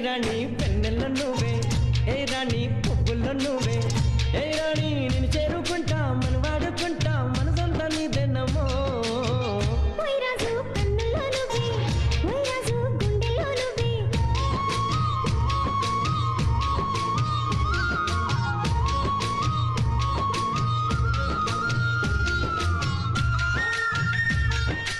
రాణి పెన్నెల్లో నువ్వే, ఏ రాణి పువ్వుల్లో నువ్వే, ఏ రాణి నేను చేరుకుంటా మనవా